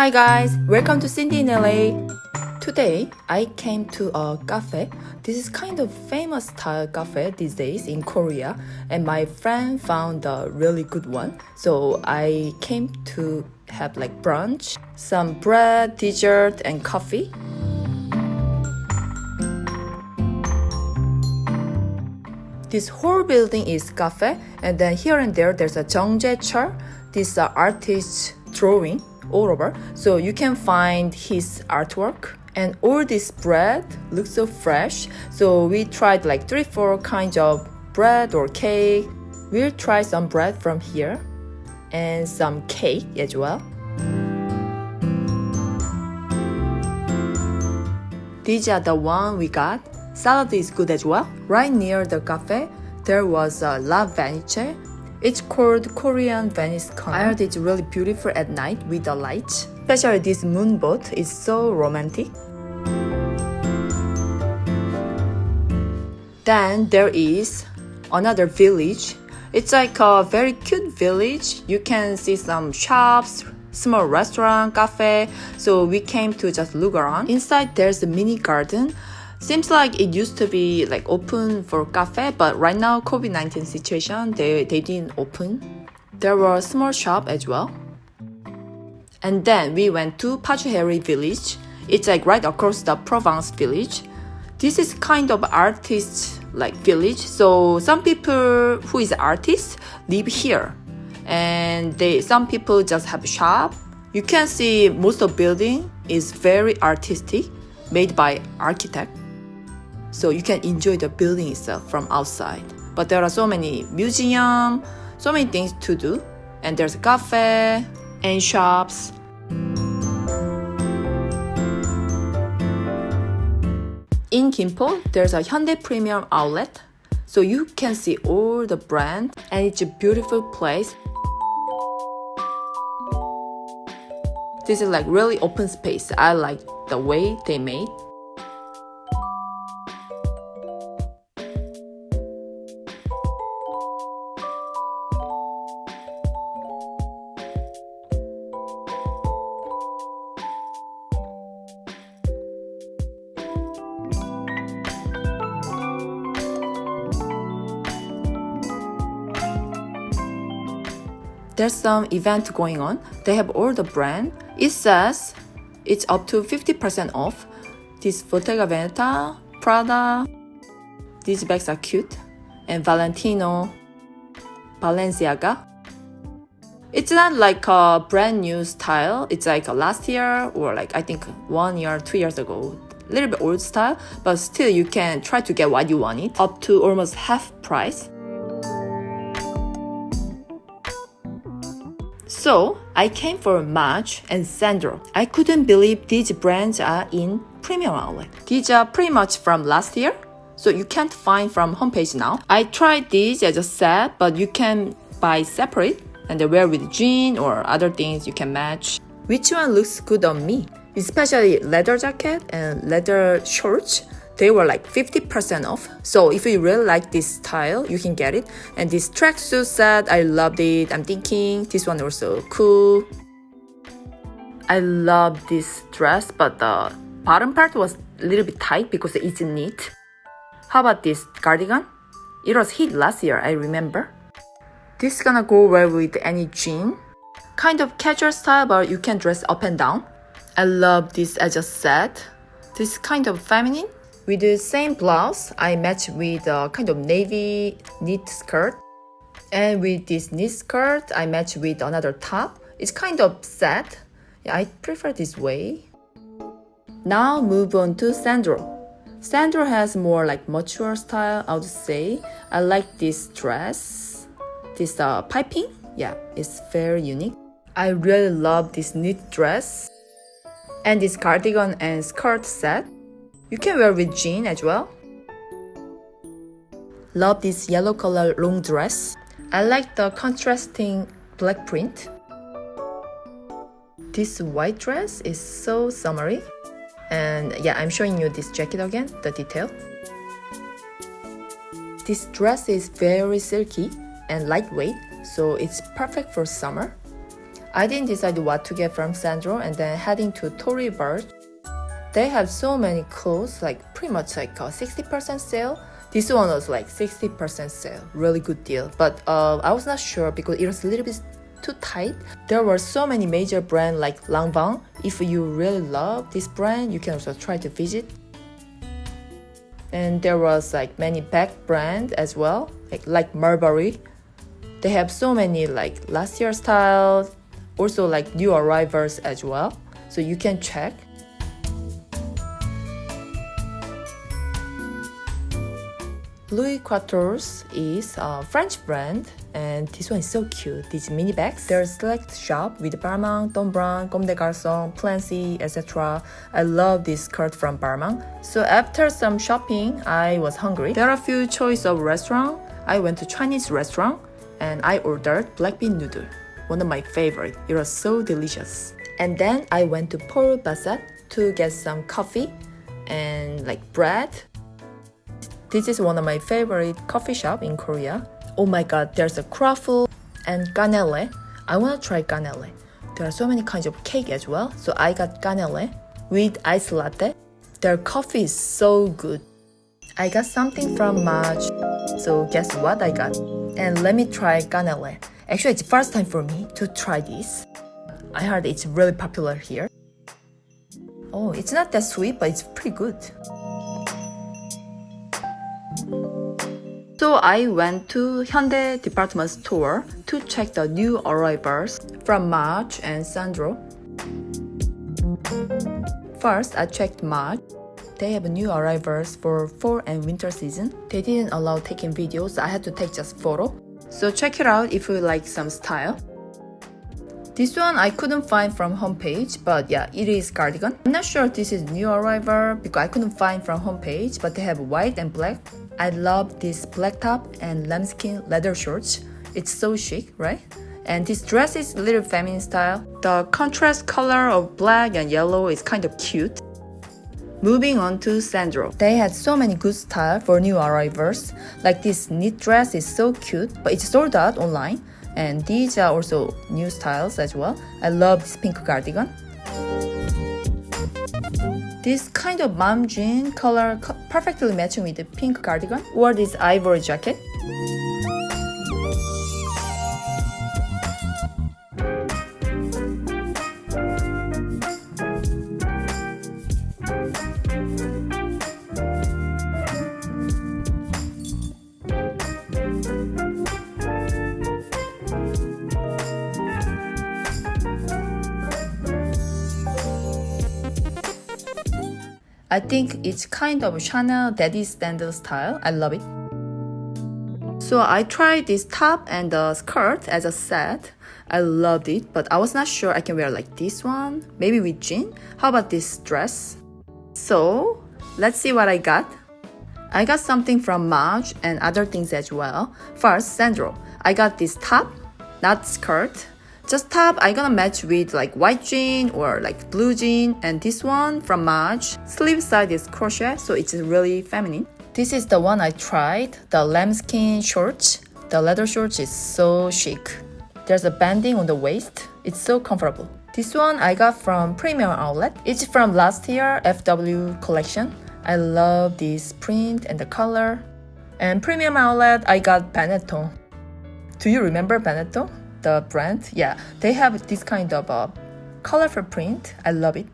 Hi guys, welcome to Cindy in LA. Today I came to a cafe. This is kind of famous style cafe these days in Korea, and my friend found a really good one. So I came to have like brunch, some bread, dessert, and coffee. This whole building is cafe, and then here and there there's a 정제철, this artist's drawing all over, so you can find his artwork. And all this bread looks so fresh, so we tried like 3-4 kinds of bread or cake. We'll try some bread from here and some cake as well. These are the one we got. Salad is good as well. Right near the cafe, there was a La Venice. It's called Korean Venice Corner. I heard it's really beautiful at night with the lights. Especially this moonboat is so romantic. Then there is another village. It's like a very cute village. You can see some shops, small restaurant, cafe. So we came to just look around. Inside there's a mini garden. Seems like it used to be like open for cafe, but right now COVID-19 situation, they didn't open. There were a small shop as well. And then we went to Pajuheri village. It's like right across the Provence village. This is kind of artist like village. So some people who is artists live here. And some people just have a shop. You can see most of the building is very artistic, made by architect. So you can enjoy the building itself from outside. But there are so many museums, so many things to do. And there's a cafe and shops. In Gimpo, there's a Hyundai Premium outlet. So you can see all the brands, and it's a beautiful place. This is like really open space. I like the way they made. There's some event going on. They have all the brand. It says it's up to 50% off. This Bottega Veneta, Prada. These bags are cute. And Valentino, Balenciaga. It's not like a brand new style. It's like last year or like I think 1 year, 2 years ago. A little bit old style, but still you can try to get what you want it. Up to almost half price. So, I came for Maje and Sandro. I couldn't believe these brands are in premium outlet. These are pretty much from last year, so you can't find from homepage now. I tried these as a set, but you can buy separate and they wear with jean or other things you can match. Which one looks good on me? Especially leather jacket and leather shorts. They were like 50% off. So if you really like this style, you can get it. And this tracksuit set, I loved it. I'm thinking this one also cool. I love this dress, but the bottom part was a little bit tight because it's knit. How about this cardigan? It was hit last year, I remember. This is gonna go well with any jean. Kind of casual style, but you can dress up and down. I love this as a set. This is kind of feminine. With the same blouse, I match with a kind of navy knit skirt. And with this knit skirt, I match with another top. It's kind of set. Yeah, I prefer this way. Now move on to Sandro. Sandro has more like mature style, I would say. I like this dress. This piping, yeah, it's very unique. I really love this knit dress. And this cardigan and skirt set. You can wear with jean as well. Love this yellow color long dress. I like the contrasting black print. This white dress is so summery. And yeah, I'm showing you this jacket again, the detail. This dress is very silky and lightweight, so it's perfect for summer. I didn't decide what to get from Sandro and then heading to Tory Burch. They have so many clothes, like pretty much like a 60% sale. This one was like 60% sale, really good deal. But I was not sure because it was a little bit too tight. There were so many major brands like Lanvin. If you really love this brand, you can also try to visit. And there was like many bag brand as well, like Marbury. They have so many like last year styles, also like new arrivals as well. So you can check. Louis Quatorze is a French brand, and this one is so cute. These mini bags. There's select shop with Balmain, Thom Browne, Comme des Garçons, Plancy, etc. I love this skirt from Balmain. So after some shopping, I was hungry. There are a few choice of restaurant. I went to Chinese restaurant and I ordered black bean noodle, one of my favorite. It was so delicious. And then I went to Paul Basset to get some coffee and like bread. This is one of my favorite coffee shop in Korea. Oh my god, there's a croffle and cannelle. I want to try cannelle. There are so many kinds of cake as well. So I got cannelle with iced latte. Their coffee is so good. I got something from Maje. So guess what I got? And let me try cannelle. Actually, it's the first time for me to try this. I heard it's really popular here. Oh, it's not that sweet, but it's pretty good. So I went to Hyundai department store to check the new arrivals from Maje and Sandro. First, I checked Maje. They have new arrivals for fall and winter season. They didn't allow taking videos, so I had to take just photo. So check it out if you like some style. This one I couldn't find from homepage, but yeah, it is cardigan. I'm not sure if this is new arrival because I couldn't find from homepage, but they have white and black. I love this black top and lambskin leather shorts. It's so chic, right? And this dress is a little feminine style. The contrast color of black and yellow is kind of cute. Moving on to Sandro. They had so many good style for new arrivals. Like this knit dress is so cute, but it's sold out online. And these are also new styles as well. I love this pink cardigan. This kind of mom jean color perfectly matching with the pink cardigan or this ivory jacket. I think it's kind of Chanel daddy standard style. I love it. So I tried this top and the skirt as a set. I loved it, but I was not sure I can wear like this one, maybe with jean. How about this dress? So let's see what I got. I got something from Maje and other things as well. First, Sandro. I got this top, not skirt. Just top, I'm gonna match with like white jean or like blue jean, and this one from Maje. Sleeve side is crochet, so it's really feminine. This is the one I tried, the lambskin shorts. The leather shorts is so chic. There's a banding on the waist. It's so comfortable. This one I got from Premium Outlet. It's from last year FW collection. I love this print and the color. And Premium Outlet, I got Benetton. Do you remember Benetton? The brand? Yeah, they have this kind of colorful print. I love it.